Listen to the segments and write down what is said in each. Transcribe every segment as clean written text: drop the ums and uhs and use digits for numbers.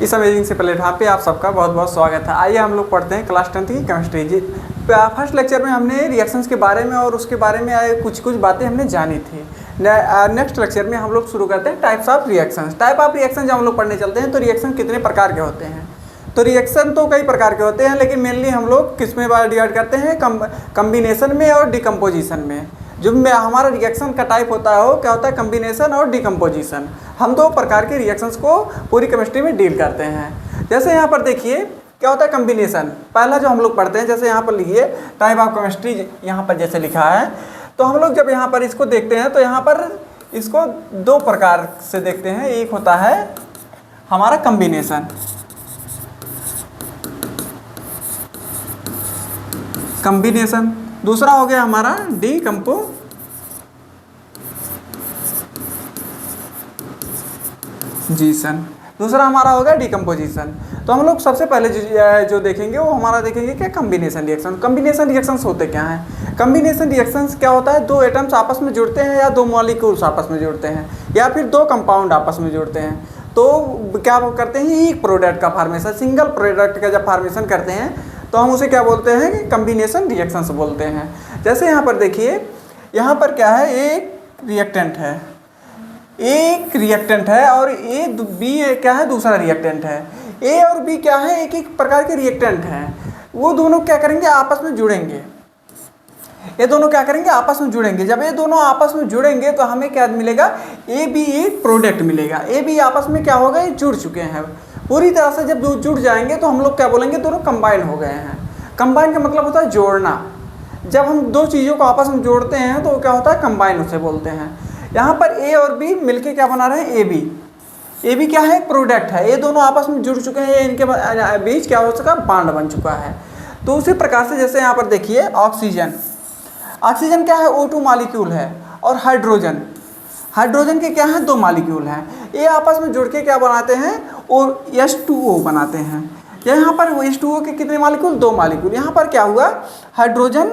इस अमेजिंग से प्लेटफॉर्म पे आप सबका बहुत बहुत स्वागत है। आइए हम लोग पढ़ते हैं क्लास 10 की केमिस्ट्री जी। फर्स्ट लेक्चर में हमने रिएक्शंस के बारे में और उसके बारे में आए कुछ बातें हमने जानी थी। नेक्स्ट लेक्चर में हम लोग शुरू करते हैं types of reactions. Type of reaction जब हम लोग पढ़ने चलते हैं तो रिएक्शन कितने प्रकार के होते हैं। तो रिएक्शन तो कई प्रकार के होते हैं, लेकिन मेनली हम लोग किस में डिवाइड करते हैं, कम्बिनेशन में और डिकम्पोजिशन में। जो हमारा रिएक्शन का टाइप होता है वो क्या होता है, कम्बिनेशन और डिकम्पोजिशन। हम दो प्रकार के रिएक्शंस को पूरी केमिस्ट्री में डील करते हैं। जैसे यहाँ पर देखिए क्या होता है कम्बिनेशन। पहला जो हम लोग पढ़ते हैं, जैसे यहाँ पर लिखिए टाइप ऑफ केमिस्ट्री, यहाँ पर जैसे लिखा है, तो हम लोग जब यहाँ पर इसको देखते हैं तो यहाँ पर इसको दो प्रकार से देखते हैं। एक होता है हमारा कम्बिनेशन, दूसरा हो गया हमारा डिकम्पोजिशन। दूसरा हमारा होगा डिकम्पोजिशन। तो हम लोग सबसे पहले जो देखेंगे वो हमारा देखेंगे क्या, कम्बिनेशन रिएक्शन। कम्बिनेशन रिएक्शंस होते क्या हैं। कम्बिनेशन रिएक्शंस क्या होता है, दो एटम्स आपस में जुड़ते हैं या दो मॉलिक्यूल्स आपस में जुड़ते हैं या फिर दो कंपाउंड आपस में जुड़ते हैं, तो क्या करते हैं, एक प्रोडक्ट का फार्मेशन, सिंगल प्रोडक्ट का जब फार्मेशन करते हैं तो हम उसे क्या बोलते हैं कि कम्बिनेशन रिएक्शंस बोलते हैं। जैसे यहाँ पर देखिए, यहाँ पर क्या है, एक रिएक्टेंट है और ए बी क्या है, दूसरा रिएक्टेंट है। ए और बी क्या है, एक एक प्रकार के रिएक्टेंट हैं। वो दोनों क्या करेंगे, आपस में जुड़ेंगे। ये दोनों क्या करेंगे, आपस में जुड़ेंगे। जब ये दोनों आपस में जुड़ेंगे तो हमें क्या मिलेगा, ए बी एक प्रोडक्ट मिलेगा। ए बी आपस में क्या होगा, ये जुड़ चुके हैं पूरी तरह से। जब जुड़ जाएंगे तो हम लोग क्या बोलेंगे, दोनों कंबाइन हो गए हैं। कंबाइन का मतलब होता है जोड़ना। जब हम दो चीज़ों को आपस में जोड़ते हैं तो क्या होता है, कंबाइन उसे बोलते हैं। यहाँ पर ए और बी मिलके क्या बना रहे हैं, ए बी क्या है, प्रोडक्ट है। ये दोनों आपस में जुड़ चुके हैं, इनके बीच क्या हो चुका, बॉन्ड बन चुका है। तो उसी प्रकार से जैसे यहाँ पर देखिए ऑक्सीजन क्या है, O2 मॉलिक्यूल है, और हाइड्रोजन के क्या है, दो मॉलिक्यूल हैं। ये आपस में जुड़ के क्या बनाते हैं, और H2O बनाते हैं। यहाँ पर H2O के कितने मॉलिक्यूल, दो मॉलिक्यूल। यहाँ पर क्या हुआ, हाइड्रोजन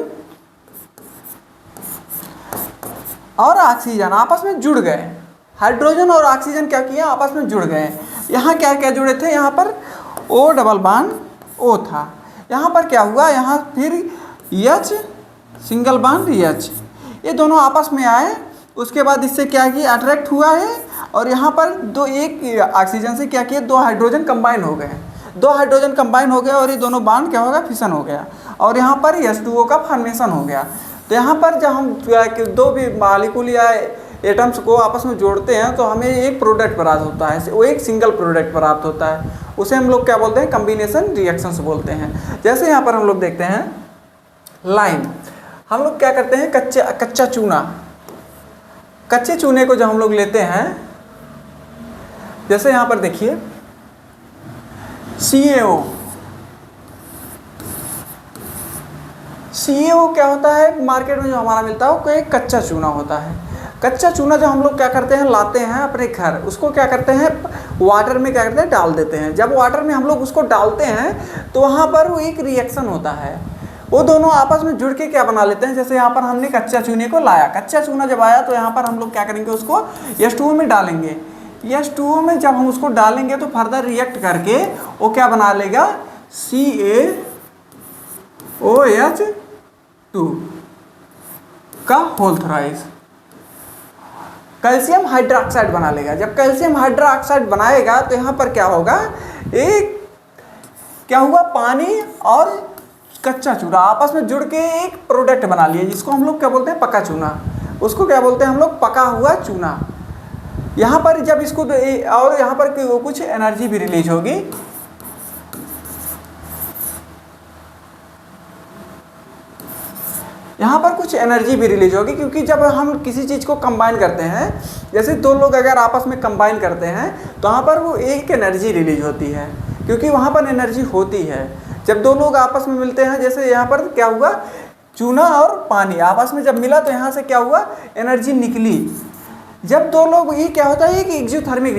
और ऑक्सीजन आपस में जुड़ गए। हाइड्रोजन और ऑक्सीजन क्या किए, आपस में जुड़ गए। यहाँ क्या क्या जुड़े थे, यहाँ पर O डबल बॉन्ड O था। यहाँ पर क्या हुआ, यहाँ फिर H सिंगल बॉन्ड H, ये दोनों आपस में आए। उसके बाद इससे क्या किया, अट्रैक्ट हुआ है, और यहाँ पर दो, एक ऑक्सीजन से क्या किया, दो हाइड्रोजन कंबाइन हो गए। और ये दोनों बॉन्ड क्या होगा, फिशन हो गया, और यहाँ पर H2O का फॉर्मेशन हो गया। तो यहाँ पर जब हम दो भी मॉलिक्यूल या एटम्स को आपस में जोड़ते हैं तो हमें एक प्रोडक्ट प्राप्त होता है, वो एक सिंगल प्रोडक्ट प्राप्त होता है। उसे हम लोग क्या बोलते हैं, कम्बिनेशन रिएक्शंस बोलते हैं। जैसे यहाँ पर हम लोग देखते हैं लाइम। हम लोग क्या करते हैं, कच्चे चूने को जब हम लोग लेते हैं, जैसे यहाँ पर देखिए CaO क्या होता है, मार्केट में जो हमारा मिलता है वो एक कच्चा चूना होता है। कच्चा चूना जो हम लोग क्या करते हैं, लाते हैं अपने घर, उसको क्या करते हैं, वाटर में क्या करते हैं, डाल देते हैं। जब वाटर में हम लोग उसको डालते हैं तो वहाँ पर वो एक रिएक्शन होता है। वो दोनों आपस में जुड़ के क्या बना लेते हैं, जैसे यहाँ पर हमने कच्चा चूने को लाया। कच्चा चूना जब आया तो यहाँ पर हम लोग क्या करेंगे, उसको H2O में डालेंगे। H2O में जब हम उसको डालेंगे तो फर्दर रिएक्ट करके वो क्या बना लेगा, CaOH2 का होल थ्राइस कैल्शियम हाइड्रोक्साइड बना लेगा। जब कैल्शियम हाइड्रोक्साइड बनाएगा तो यहाँ पर क्या होगा, एक क्या हुआ, पानी और कच्चा चूना आपस में जुड़ के एक प्रोडक्ट बना लिए, जिसको हम लोग क्या बोलते हैं, पका चूना। उसको क्या बोलते हैं हम लोग, पका हुआ चूना। यहाँ पर जब इसको और यहाँ पर कुछ एनर्जी भी रिलीज होगी। क्योंकि जब हम किसी चीज़ को कंबाइन करते हैं, जैसे दो लोग अगर आपस में कंबाइन करते हैं तो वहाँ पर वो एक एनर्जी रिलीज होती है, क्योंकि वहाँ पर एनर्जी होती है। जब दो लोग आपस में मिलते हैं, जैसे यहाँ पर क्या हुआ, चूना और पानी आपस में जब मिला तो यहाँ से क्या हुआ, एनर्जी निकली। जब दो लोग, ये क्या होता है कि एक्जियोथर्मिक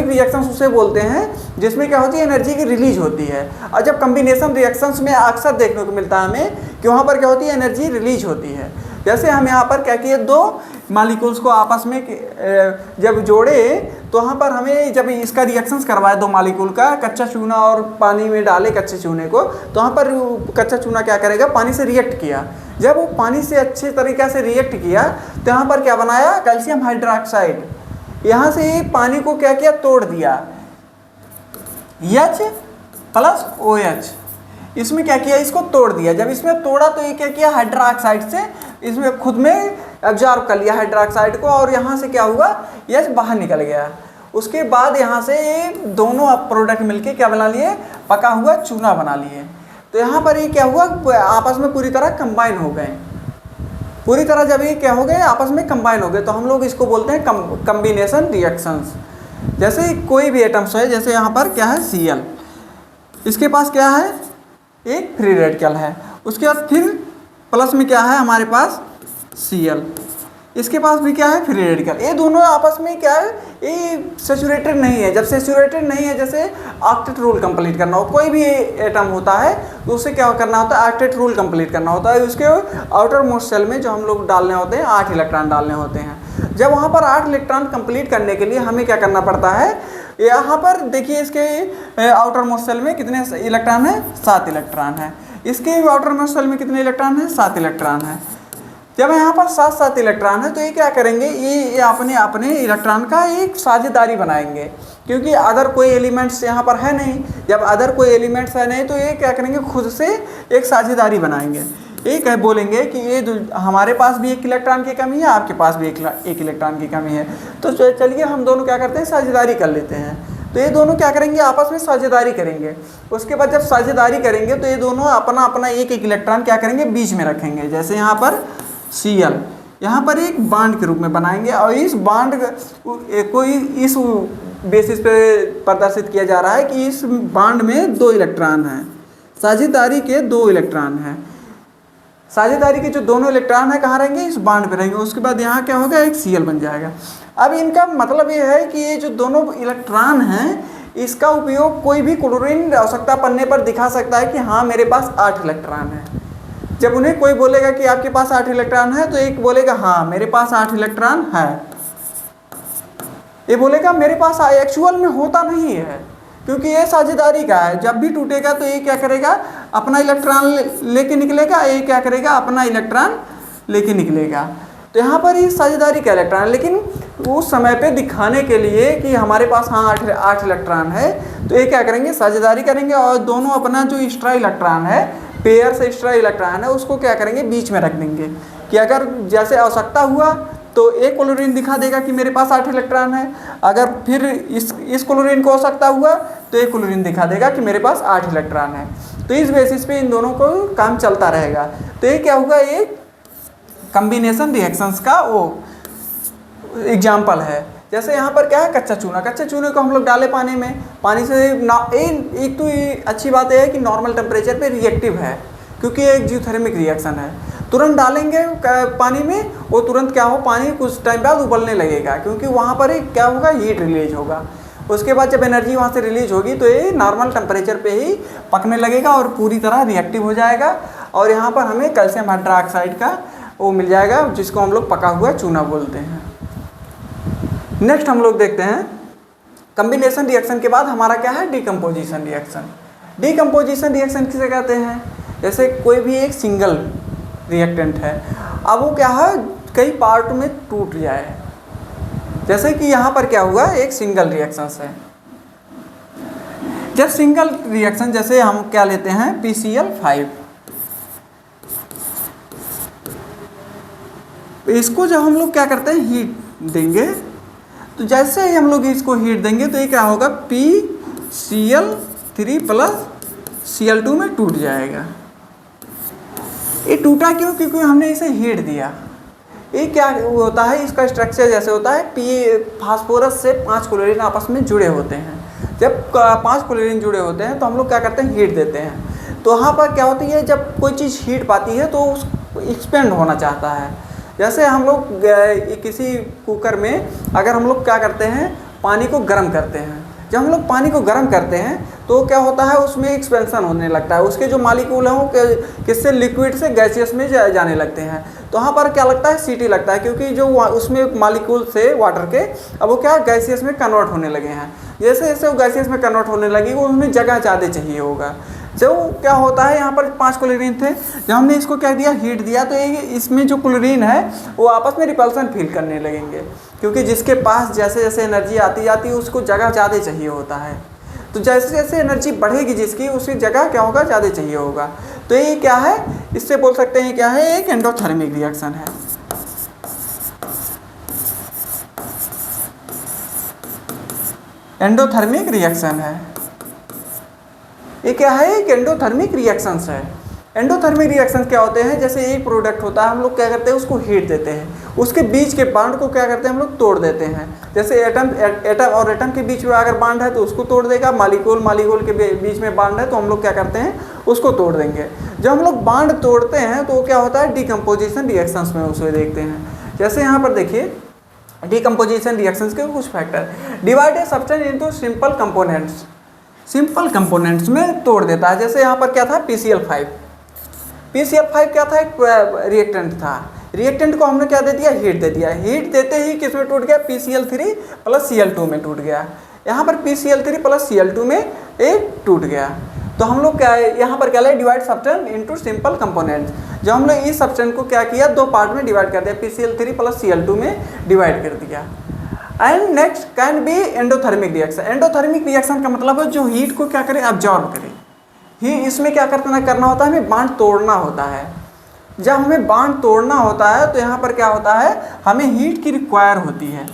रिएक्शन उसे बोलते हैं, जिसमें क्या होती है, एनर्जी की रिलीज होती है। और जब कम्बिनेशन रिएक्शंस में अक्सर देखने को मिलता है हमें कि वहाँ पर क्या होती है, एनर्जी रिलीज होती है। जैसे हम यहाँ पर क्या किए, दो मालिक्यूल्स को आपस में जब जोड़े तो वहाँ पर हमें जब इसका रिएक्शंस करवाए दो मालिक्यूल का, कच्चा चूना और पानी में डाले कच्चे चूने को, तो वहाँ पर कच्चा चूना क्या करेगा, पानी से रिएक्ट किया। जब वो पानी से अच्छे तरीक़े से रिएक्ट किया तो यहाँ पर क्या बनाया, कैल्शियम हाइड्रोक्साइड। यहाँ से पानी को क्या किया, तोड़ दिया, H प्लस OH, इसमें क्या किया, इसको तोड़ दिया। जब इसमें तोड़ा तो ये क्या किया, हाइड्रोक्साइड से इसमें खुद में एब्जॉर्ब कर लिया हाइड्रोक्साइड को, और यहाँ से क्या हुआ, H बाहर निकल गया। उसके बाद यहाँ से ये दोनों प्रोडक्ट मिलके क्या बना लिए, पका हुआ चूना बना लिए। तो यहाँ पर ये क्या हुआ, आपस में पूरी तरह कंबाइन हो गए। पूरी तरह जब ये क्या हो गए, आपस में कंबाइन हो गए, तो हम लोग इसको बोलते हैं कम्बिनेशन रिएक्शंस। जैसे कोई भी एटम्स है, जैसे यहाँ पर क्या है, Cl, इसके पास क्या है, एक फ्री रेडिकल है, उसके बाद फिर प्लस में क्या है हमारे पास, Cl, इसके पास भी क्या है, फ्री रेडिकल। ये दोनों आपस में क्या है, ये सेचुरेटेड नहीं है। जब सेचुरेटेड नहीं है, जैसे ऑक्टेट रूल कंप्लीट करना हो, कोई भी एटम होता है तो उससे क्या करना होता है, ऑक्टेट रूल कंप्लीट करना होता है। उसके आउटर मोस्ट सेल में जो हम लोग डालने होते हैं, 8 इलेक्ट्रॉन डालने होते हैं। जब वहाँ पर 8 इलेक्ट्रॉन कंप्लीट करने के लिए हमें क्या करना पड़ता है, यहाँ पर देखिए इसके आउटर मोस्ट सेल में कितने इलेक्ट्रॉन है, 7 इलेक्ट्रॉन है। इसके आउटर मोस्ट सेल में कितने इलेक्ट्रॉन है, 7 इलेक्ट्रॉन है। जब यहाँ पर 7 इलेक्ट्रॉन है तो ये क्या करेंगे, ये अपने अपने इलेक्ट्रॉन का एक साझेदारी बनाएंगे, क्योंकि अदर कोई एलिमेंट्स यहाँ पर है नहीं। जब अदर कोई एलिमेंट्स है नहीं तो ये क्या करेंगे, खुद से एक साझेदारी बनाएंगे। एक है बोलेंगे कि ये हमारे पास भी 1 इलेक्ट्रॉन की कमी है, आपके पास भी एक इलेक्ट्रॉन की कमी है, तो चलिए हम दोनों क्या करते हैं, साझेदारी कर लेते हैं। तो ये दोनों क्या करेंगे, आपस में साझेदारी करेंगे। उसके बाद जब साझेदारी करेंगे तो ये दोनों अपना अपना एक इलेक्ट्रॉन क्या करेंगे, बीच में रखेंगे। जैसे यहाँ पर Cl, यहाँ पर एक बांड के रूप में बनाएंगे, और इस बांड को इस बेसिस पे प्रदर्शित किया जा रहा है कि इस बांड में 2 इलेक्ट्रॉन हैं, साझेदारी के 2 इलेक्ट्रॉन हैं। साझेदारी के जो दोनों इलेक्ट्रॉन है कहाँ रहेंगे, इस बांड पे रहेंगे। उसके बाद यहाँ क्या होगा, एक Cl बन जाएगा। अब इनका मतलब ये है कि ये जो दोनों इलेक्ट्रॉन हैं, इसका उपयोग कोई भी क्लोरीन आवश्यकता पड़ने पर दिखा सकता है कि हाँ मेरे पास 8 इलेक्ट्रॉन है। जब उन्हें कोई बोलेगा कि आपके पास 8 इलेक्ट्रॉन है, तो एक बोलेगा हाँ मेरे पास 8 इलेक्ट्रॉन है, ये बोलेगा मेरे पास एक्चुअल में होता नहीं है, क्योंकि ये साझेदारी का है। जब भी टूटेगा तो ये क्या करेगा, अपना इलेक्ट्रॉन लेके निकलेगा, ये क्या करेगा, अपना इलेक्ट्रॉन लेके निकलेगा। तो यहाँ पर ये साझेदारी का इलेक्ट्रॉन है, लेकिन उस समय पे दिखाने के लिए कि हमारे पास हाँ 8 इलेक्ट्रॉन है, तो ये क्या करेंगे, साझेदारी करेंगे, और दोनों अपना जो एक्स्ट्रा इलेक्ट्रॉन है, पेयर से एक्स्ट्रा इलेक्ट्रॉन है, उसको क्या करेंगे, बीच में रख देंगे। कि अगर जैसे आवश्यकता हुआ तो एक क्लोरीन दिखा देगा कि मेरे पास 8 इलेक्ट्रॉन है, अगर फिर इस क्लोरीन को आवश्यकता हुआ तो एक क्लोरीन दिखा देगा कि मेरे पास 8 इलेक्ट्रॉन है। तो इस बेसिस पे इन दोनों को काम चलता रहेगा। तो ये क्या होगा, एक कम्बिनेशन रिएक्शंस का वो एग्जाम्पल है। जैसे यहाँ पर क्या है, कच्चा चूना, कच्चे चूने को हम लोग डाले पानी में, पानी से एक तो ये अच्छी बात है कि नॉर्मल टेम्परेचर पे रिएक्टिव है, क्योंकि एक जियोथर्मिक रिएक्शन है। तुरंत डालेंगे पानी में, वो तुरंत क्या हो, पानी कुछ टाइम बाद उबलने लगेगा, क्योंकि वहाँ पर एक क्या होगा, हीट रिलीज होगा। उसके बाद जब एनर्जी वहाँ से रिलीज होगी तो ये नॉर्मल टेम्परेचर पे ही पकने लगेगा और पूरी तरह रिएक्टिव हो जाएगा, और यहाँ पर हमें कैल्शियम हाइड्रोक्साइड का वो मिल जाएगा, जिसको हम लोग पका हुआ चूना बोलते हैं। नेक्स्ट हम लोग देखते हैं कम्बिनेशन रिएक्शन के बाद हमारा क्या है, डिकम्पोजिशन रिएक्शन। डिकम्पोजिशन रिएक्शन किसे कहते हैं, जैसे कोई भी एक सिंगल रिएक्टेंट है, अब वो क्या है, कई पार्ट में टूट जाए। जैसे कि यहाँ पर क्या हुआ, एक सिंगल रिएक्शन है। जब सिंगल रिएक्शन, जैसे हम क्या लेते हैं, PCl5, इसको जब हम लोग क्या करते हैं, हीट देंगे, तो जैसे ही हम लोग इसको हीट देंगे तो ये क्या होगा, PCl3 प्लस Cl2 में टूट जाएगा। ये टूटा क्यों, क्योंकि हमने इसे हीट दिया। ये क्या होता है, इसका स्ट्रक्चर जैसे होता है, फास्फोरस से 5 क्लोरीन आपस में जुड़े होते हैं। जब 5 क्लोरीन जुड़े होते हैं तो हम लोग क्या करते हैं, हीट देते हैं। तो वहाँ पर क्या होती है, जब कोई चीज़ हीट पाती है तो उस एक्सपेंड होना चाहता है। जैसे हम लोग किसी कुकर में अगर हम लोग क्या करते हैं, पानी को गर्म करते हैं, जब हम लोग पानी को गर्म करते हैं तो क्या होता है, उसमें एक्सपेंशन होने लगता है, उसके जो मॉलिक्यूल हैं वो किससे, लिक्विड से गैसियस में जाने लगते हैं। तो वहाँ पर क्या लगता है, Ct लगता है, क्योंकि जो उसमें मालिक्यूल से वाटर के अब वो क्या गैसियस में कन्वर्ट होने लगे हैं। जैसे जैसे वो गैसियस में कन्वर्ट होने लगी वो उनमें जगह ज़्यादा चाहिए होगा। जो क्या होता है, यहाँ पर 5 क्लोरीन थे, जब हमने इसको क्या दिया, हीट दिया, तो इसमें जो क्लोरीन है वो आपस में रिपल्सन फील करने लगेंगे, क्योंकि जिसके पास जैसे जैसे एनर्जी आती जाती है उसको जगह ज़्यादा चाहिए होता है। तो जैसे जैसे एनर्जी बढ़ेगी जिसकी, उसकी जगह क्या होगा, ज़्यादा चाहिए होगा। तो ये क्या है, इससे बोल सकते हैं क्या है, एक एंडोथर्मिक रिएक्शन है। एंडोथर्मिक रिएक्शन है, ये क्या है, एक एंडोथर्मिक रिएक्शंस है। एंडोथर्मिक रिएक्शन क्या होते हैं, जैसे एक प्रोडक्ट होता है, हम लोग क्या करते हैं, उसको हीट देते हैं, उसके बीच के बॉन्ड को क्या करते हैं, हम लोग तोड़ देते हैं। जैसे एटम और एटम के बीच में अगर बॉन्ड है तो उसको तोड़ देगा, मालिक्यूल के बीच में बॉन्ड है तो हम लोग क्या करते हैं, उसको तोड़ देंगे। जब हम लोग बॉन्ड तोड़ते हैं तो क्या होता है, डिकम्पोजिशन रिएक्शंस में उसे देखते हैं। जैसे यहाँ पर देखिए, डिकम्पोजिशन रिएक्शंस के कुछ factor, divide a substance into simple components, simple components में तोड़ देता है। जैसे यहाँ पर क्या था, PCl5 क्या था, एक रिएक्टेंट था। रिएक्टेंट को हमने क्या दे दिया, हीट दे दिया। हीट देते ही किस में टूट गया, PCl3 प्लस Cl2 में टूट गया। यहाँ पर PCl3 प्लस Cl2 में एक टूट गया। तो हम लोग क्या है, यहाँ पर क्या है, divide substance into simple components. जब हमने इस सब्सटेंस को क्या किया, 2 पार्ट में डिवाइड कर दिया, PCl3 प्लस Cl2 में डिवाइड कर दिया। And next can be endothermic reaction. Endothermic reaction का मतलब है जो हीट को क्या करे, अब्जॉर्ब करे। ही इसमें क्या करना होता है, हमें बॉन्ड तोड़ना होता है। जब हमें बॉन्ड तोड़ना होता है तो यहाँ पर क्या होता है, हमें हीट की रिक्वायर होती है।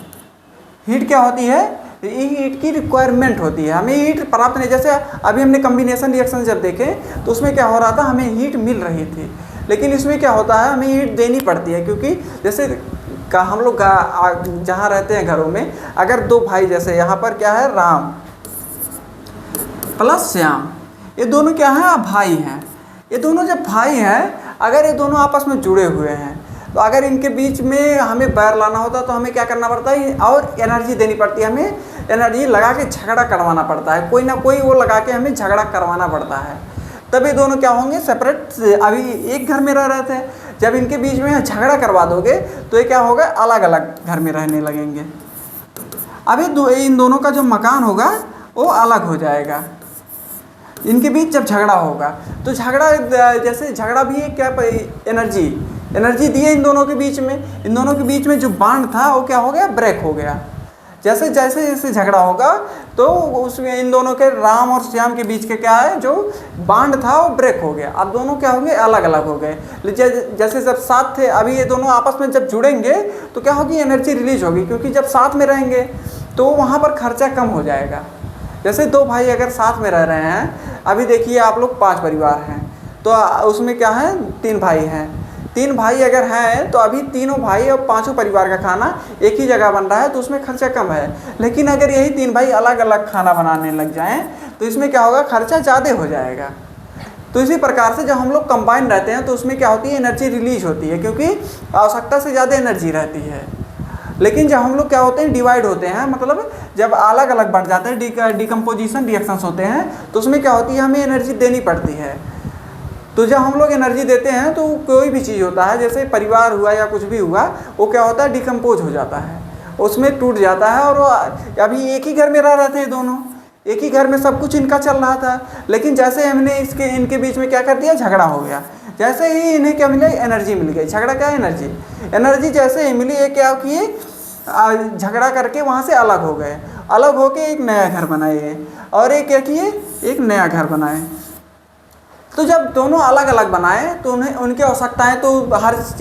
हीट क्या होती है, हीट की रिक्वायरमेंट होती है, हमें हीट प्राप्त नहीं। जैसे अभी हमने कम्बिनेशन रिएक्शन जब देखे तो उसमें क्या हो रहा था, हमें हीट मिल रही थी, लेकिन इसमें क्या होता है, हमें हीट देनी पड़ती है। क्योंकि जैसे हम लोग जहाँ रहते हैं घरों में, अगर 2 भाई, जैसे यहाँ पर क्या है, राम प्लस श्याम, ये दोनों क्या हैं, भाई हैं। ये दोनों जब भाई हैं, अगर ये दोनों आपस में जुड़े हुए हैं, तो अगर इनके बीच में हमें बैर लाना होता है तो हमें क्या करना पड़ता है, और एनर्जी देनी पड़ती है, हमें एनर्जी लगा के झगड़ा करवाना पड़ता है, कोई ना कोई वो लगा के हमें झगड़ा करवाना पड़ता है। तब ये दोनों क्या होंगे, सेपरेट, अभी एक घर में रह रहे थे, जब इनके बीच में झगड़ा करवा दोगे तो ये क्या होगा, अलग अलग घर में रहने लगेंगे। अभी इन दोनों का जो मकान होगा वो अलग हो जाएगा। इनके बीच जब झगड़ा होगा तो झगड़ा, जैसे झगड़ा भी है क्या, एनर्जी दी है इन दोनों के बीच में। इन दोनों के बीच में जो बॉन्ड था वो क्या हो गया, ब्रेक हो गया। जैसे जैसे झगड़ा होगा तो उसमें इन दोनों के, राम और श्याम के बीच के क्या है, जो बॉन्ड था वो ब्रेक हो गया। अब दोनों क्या होंगे, अलग अलग हो गए। जैसे जब साथ थे, अभी ये दोनों आपस में जब जुड़ेंगे तो क्या होगी, एनर्जी रिलीज होगी, क्योंकि जब साथ में रहेंगे तो वहाँ पर खर्चा कम हो जाएगा। जैसे 2 भाई अगर साथ में रह रहे हैं, अभी देखिए आप लोग 5 परिवार हैं, तो उसमें क्या है, 3 भाई हैं। 3 भाई अगर हैं तो अभी तीनों भाई और 5 परिवार का खाना एक ही जगह बन रहा है, तो उसमें खर्चा कम है। लेकिन अगर यही 3 भाई अलग अलग खाना बनाने लग जाएं तो इसमें क्या होगा, खर्चा ज़्यादा हो जाएगा। तो इसी प्रकार से जब हम लोग कंबाइन रहते हैं तो उसमें क्या होती है, एनर्जी रिलीज होती है, क्योंकि आवश्यकता से ज़्यादा एनर्जी रहती है। लेकिन जब हम लोग क्या होते हैं, डिवाइड होते हैं, मतलब जब अलग अलग बढ़ जाते हैं, डिकम्पोजिशन रिएक्शंस होते हैं, तो उसमें क्या होती है, हमें एनर्जी देनी पड़ती है। तो जब हम लोग एनर्जी देते हैं तो कोई भी चीज़ होता है, जैसे परिवार हुआ या कुछ भी हुआ, वो क्या होता है, डिकम्पोज हो जाता है, उसमें टूट जाता है। और वो अभी एक ही घर में रह रहे थे दोनों, एक ही घर में सब कुछ इनका चल रहा था, लेकिन जैसे हमने इनके बीच में क्या कर दिया, झगड़ा हो गया। जैसे ही इन्हें क्या मिले, एनर्जी मिल गई। झगड़ा क्या है, एनर्जी जैसे ही मिली, ये क्या किए, झगड़ा करके वहाँ से अलग हो गए। अलग होके एक नया घर बनाए, और एक क्या किए, एक नया घर बनाए। तो जब दोनों अलग अलग बनाए तो उन्हें उनकी आवश्यकताएं तो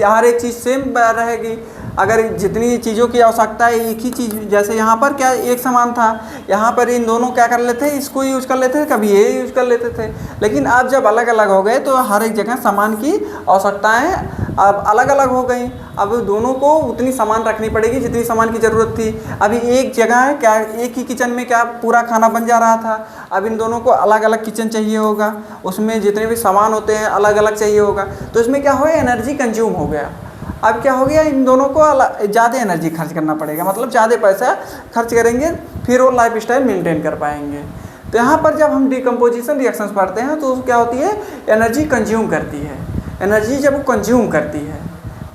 हर एक चीज़ सेम रहेगी। अगर जितनी चीज़ों की आवश्यकता है एक ही चीज़, जैसे यहाँ पर क्या एक समान था, यहाँ पर इन दोनों क्या कर लेते, इसको यूज कर लेते थे, कभी ये यूज कर लेते थे। लेकिन अब जब अलग अलग हो गए तो हर एक जगह सामान की आवश्यकताएं अब अलग अलग हो गई। अब दोनों को उतनी सामान रखनी पड़ेगी जितनी सामान की ज़रूरत थी। अभी एक जगह है क्या, एक ही किचन में क्या पूरा खाना बन जा रहा था, अब इन दोनों को अलग अलग किचन चाहिए होगा, उसमें जितने भी सामान होते हैं अलग अलग चाहिए होगा। तो इसमें क्या हो, एनर्जी कंज्यूम हो गया। अब क्या हो गया, इन दोनों को ज़्यादा एनर्जी खर्च करना पड़ेगा, मतलब ज़्यादा पैसा खर्च करेंगे, फिर वो लाइफ स्टाइल मेनटेन कर पाएंगे। तो यहाँ पर जब हम डिकम्पोजिशन रिएक्शंस पढ़ते हैं तो क्या होती है, एनर्जी कंज्यूम करती है। एनर्जी जब वो कंज्यूम करती है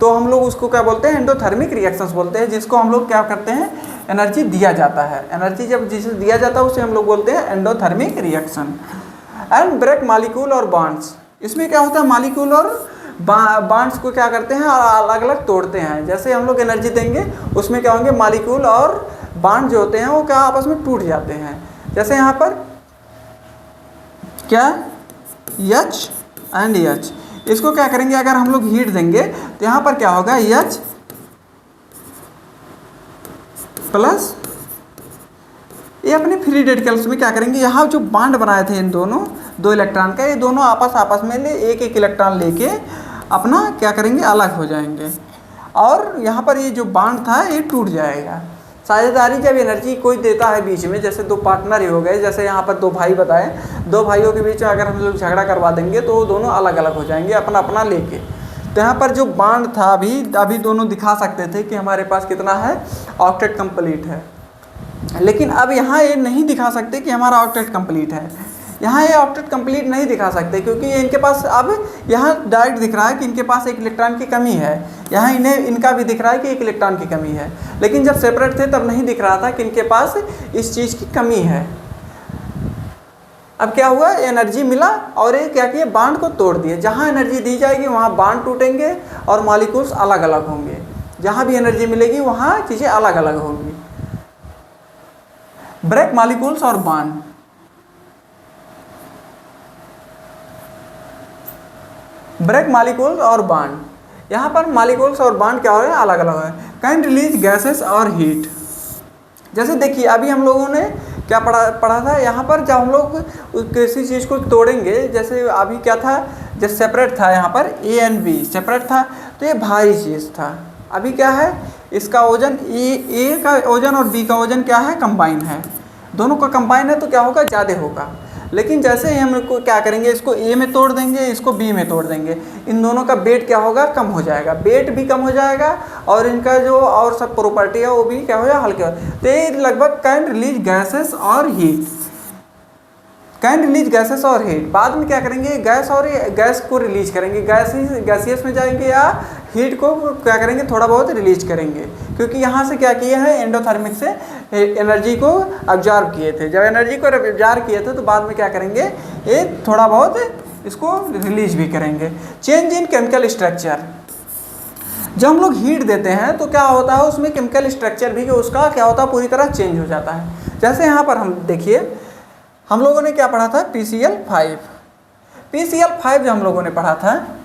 तो हम लोग उसको क्या बोलते हैं, एंडोथर्मिक रिएक्शंस बोलते हैं, जिसको हम लोग क्या करते हैं, एनर्जी दिया जाता है। एनर्जी जब जिसे दिया जाता है उसे हम लोग बोलते हैं endothermic reaction. And break molecule और बॉन्ड्स, इसमें क्या होता है, मॉलिक्यूल और बॉन्ड्स को क्या करते हैं, अलग अलग तोड़ते हैं। जैसे हम लोग एनर्जी देंगे उसमें क्या होंगे, मॉलिक्यूल और बॉन्ड जो होते हैं वो क्या आपस में टूट जाते हैं। जैसे यहाँ पर क्या H एंड H, इसको क्या करेंगे, अगर हम लोग हीट देंगे तो यहाँ पर क्या होगा, H प्लस ये अपने फ्री रेडिकल्स में क्या करेंगे, यहाँ जो बॉन्ड बनाए थे इन दोनों दो इलेक्ट्रॉन का, ये दोनों आपस में एक एक इलेक्ट्रॉन लेके अपना क्या करेंगे, अलग हो जाएंगे। और यहाँ पर ये जो बॉन्ड था ये टूट जाएगा। साझेदारी जब एनर्जी कोई देता है बीच में, जैसे दो पार्टनर ही हो गए, जैसे यहाँ पर दो भाई बताए, दो भाइयों के बीच में अगर हम लोग झगड़ा करवा देंगे तो दोनों अलग अलग हो जाएंगे अपना अपना लेके। तो यहाँ पर जो बॉन्ड था अभी दोनों दिखा सकते थे कि हमारे पास कितना है, ऑक्टेट कंप्लीट है। लेकिन अब यहाँ ये नहीं दिखा सकते कि हमारा ऑक्टेट कंप्लीट है। यहाँ ये ऑक्टेट कंप्लीट नहीं दिखा सकते क्योंकि ये इनके पास अब यहाँ डायरेक्ट दिख रहा है कि इनके पास एक इलेक्ट्रॉन की कमी है। यहाँ इनका भी दिख रहा है कि एक इलेक्ट्रॉन की कमी है, लेकिन जब सेपरेट थे तब नहीं दिख रहा था कि इनके पास इस चीज़ की कमी है। अब क्या हुआ, एनर्जी मिला और ये क्या किया, बांड को तोड़ दिए। जहाँ एनर्जी दी जाएगी वहाँ बांड टूटेंगे और मॉलिक्यूल्स अलग अलग होंगे। जहाँ भी एनर्जी मिलेगी वहाँ चीज़ें अलग अलग होंगी। ब्रेक मॉलिक्यूल्स और बांड, ब्रेक मॉलिक्यूल्स और बांड, यहाँ पर मॉलिक्यूल्स और बांड क्या हो रहे हैं, अलग अलग है। कैन रिलीज गैसेस और हीट। जैसे देखिए अभी हम लोगों ने क्या पढ़ा था, यहाँ पर जब हम लोग किसी चीज़ को तोड़ेंगे, जैसे अभी क्या था, जब सेपरेट था यहाँ पर A एंड B सेपरेट था तो ये भारी चीज़ था। अभी क्या है, इसका वजन A का वजन और B का वजन क्या है, कंबाइन है। दोनों का कंबाइन है तो क्या होगा, ज़्यादा होगा। लेकिन जैसे ही हम इसको क्या करेंगे, इसको A में तोड़ देंगे, इसको B में तोड़ देंगे, इन दोनों का वेट क्या होगा, कम हो जाएगा। वेट भी कम हो जाएगा और इनका जो और सब प्रॉपर्टी है वो भी क्या हो जाएगा, हल्के हो। तो ये लगभग कैन रिलीज गैसेस और हीट, कैन रिलीज गैसेस और हीट। बाद में क्या करेंगे, गैस को रिलीज करेंगे, गैसियस में जाएंगे या हीट को क्या करेंगे, थोड़ा बहुत रिलीज करेंगे। क्योंकि यहाँ से क्या किए हैं, एंडोथर्मिक से एनर्जी को ऑब्जर्व किए थे। जब एनर्जी को ऑब्जर्व किए थे तो बाद में क्या करेंगे, ये थोड़ा बहुत इसको रिलीज भी करेंगे। चेंज इन केमिकल स्ट्रक्चर, जब हम लोग हीट देते हैं तो क्या होता है, उसमें केमिकल स्ट्रक्चर भी उसका क्या होता है, पूरी तरह चेंज हो जाता है। जैसे यहाँ पर हम देखिए, हम लोगों ने क्या पढ़ा था, PCl5। PCl5 जो हम लोगों ने पढ़ा था,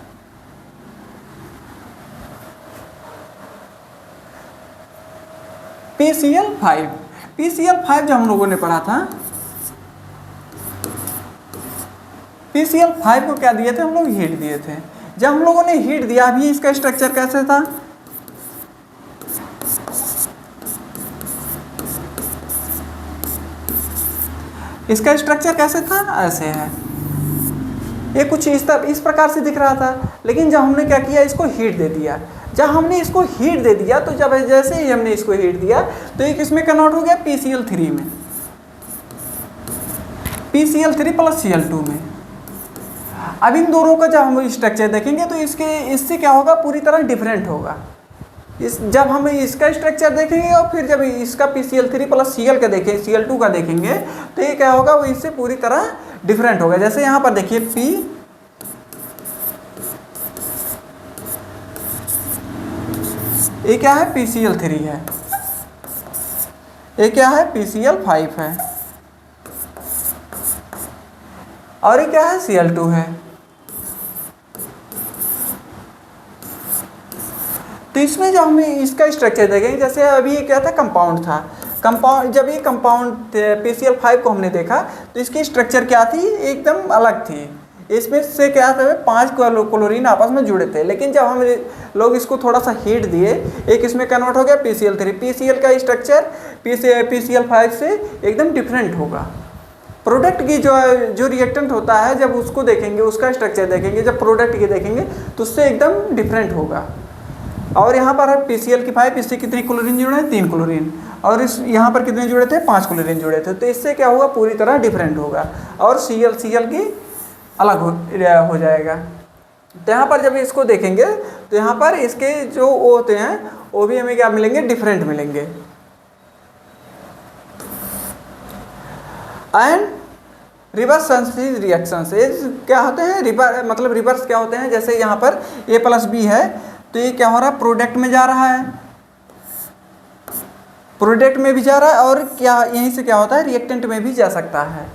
PCl5 जो हम लोगों ने पढ़ा था, PCl5 को क्या दिए थे, हम लोग हीट दिए थे। जब हम लोगों ने हीट दिया, अभी इसका स्ट्रक्चर कैसे था, इसका स्ट्रक्चर कैसे था, ऐसे है। ये कुछ इस प्रकार से दिख रहा था। लेकिन जब हमने क्या किया, इसको हीट दे दिया। जब हमने इसको हीट दे दिया तो जब जैसे ही हमने इसको हीट दिया तो ये किसमें कन्वर्ट हो गया, PCl3 में, PCl3 प्लस Cl2 में। अब इन दोनों का जब हम स्ट्रक्चर देखेंगे तो इससे क्या होगा, पूरी तरह डिफरेंट होगा। जब हम इसका स्ट्रक्चर देखेंगे और फिर जब इसका PCl3 प्लस Cl का देखेंगे, Cl2 का देखेंगे तो ये क्या होगा, वो इससे पूरी तरह डिफरेंट होगा। जैसे यहाँ पर देखिए ये क्या है, PCl3 है, ये क्या है, PCl5 है, और ये क्या है, Cl2 है। तो इसमें जब हमें इसका स्ट्रक्चर देखेंगे, जैसे अभी ये क्या था, कंपाउंड था। कंपाउंड, जब ये कंपाउंड PCl5 को हमने देखा तो इसकी स्ट्रक्चर क्या थी, एकदम अलग थी। इसमें से क्या था, 5 क्लोरीन आपस में जुड़े थे। लेकिन जब हम लोग इसको थोड़ा सा हीट दिए, एक इसमें कन्वर्ट हो गया PCl3। PCl का स्ट्रक्चर PCl5 से एकदम डिफरेंट होगा। प्रोडक्ट की जो रिएक्टेंट होता है, जब उसको देखेंगे, उसका स्ट्रक्चर देखेंगे, जब प्रोडक्ट की देखेंगे तो उससे एकदम डिफरेंट होगा। और यहाँ पर है PCl5, इससे कितने क्लोरीन जुड़े हैं, 3 क्लोरीन, और इस यहाँ पर कितने जुड़े थे, 5 क्लोरीन जुड़े थे। तो इससे क्या होगा, पूरी तरह डिफरेंट होगा और Cl की अलग हो जाएगा। तो यहाँ पर जब इसको देखेंगे तो यहाँ पर इसके जो O होते हैं वो भी हमें क्या मिलेंगे, डिफरेंट मिलेंगे। एंड रिवर्स संश्लेषित रिएक्शंस ये क्या होते हैं, मतलब रिवर्स क्या होते हैं, जैसे यहाँ पर A प्लस बी है तो ये क्या हो रहा है, प्रोडक्ट में जा रहा है, प्रोडक्ट में भी जा रहा है और क्या यहीं से क्या होता है, रिएक्टेंट में भी जा सकता है,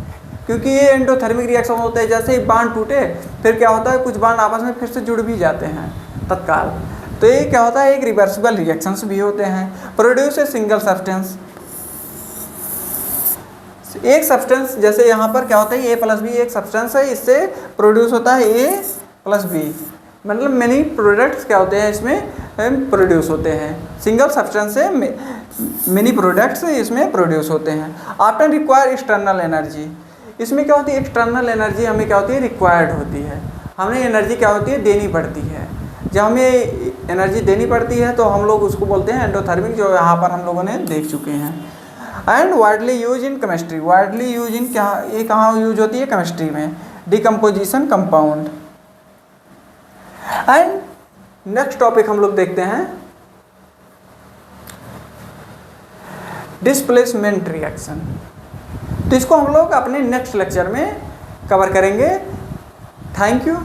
क्योंकि ये एंडोथर्मिक रिएक्शन होते हैं। जैसे ही बांड टूटे फिर क्या होता है, कुछ बांड आपस में फिर से जुड़ भी जाते हैं तत्काल। तो ये क्या होता है, एक रिवर्सिबल रिएक्शंस भी होते हैं। प्रोड्यूस ए सिंगल सब्सटेंस, एक सब्सटेंस जैसे यहाँ पर क्या होता है, A प्लस बी एक सब्सटेंस है, इससे प्रोड्यूस होता है A प्लस बी, मतलब मेनी प्रोडक्ट्स क्या होते हैं इसमें प्रोड्यूस होते हैं। सिंगल सब्सटेंस से मेनी प्रोडक्ट्स इसमें प्रोड्यूस होते हैं। आफ्टर रिक्वायर एक्सटर्नल एनर्जी, इसमें क्या होती है, एक्सटर्नल एनर्जी हमें क्या होती है, रिक्वायर्ड होती है, हमें एनर्जी क्या होती है, देनी पड़ती है। जब हमें एनर्जी देनी पड़ती है तो हम लोग उसको बोलते हैं एंडोथर्मिक, जो यहाँ पर हम लोगों ने देख चुके हैं। And widely use in chemistry, widely use in क्या, ये कहाँ यूज होती है, केमिस्ट्री में, decomposition compound. And next topic हम लोग देखते हैं डिस्प्लेसमेंट रिएक्शन। तो इसको हम लोग अपने नेक्स्ट लेक्चर में कवर करेंगे। Thank you.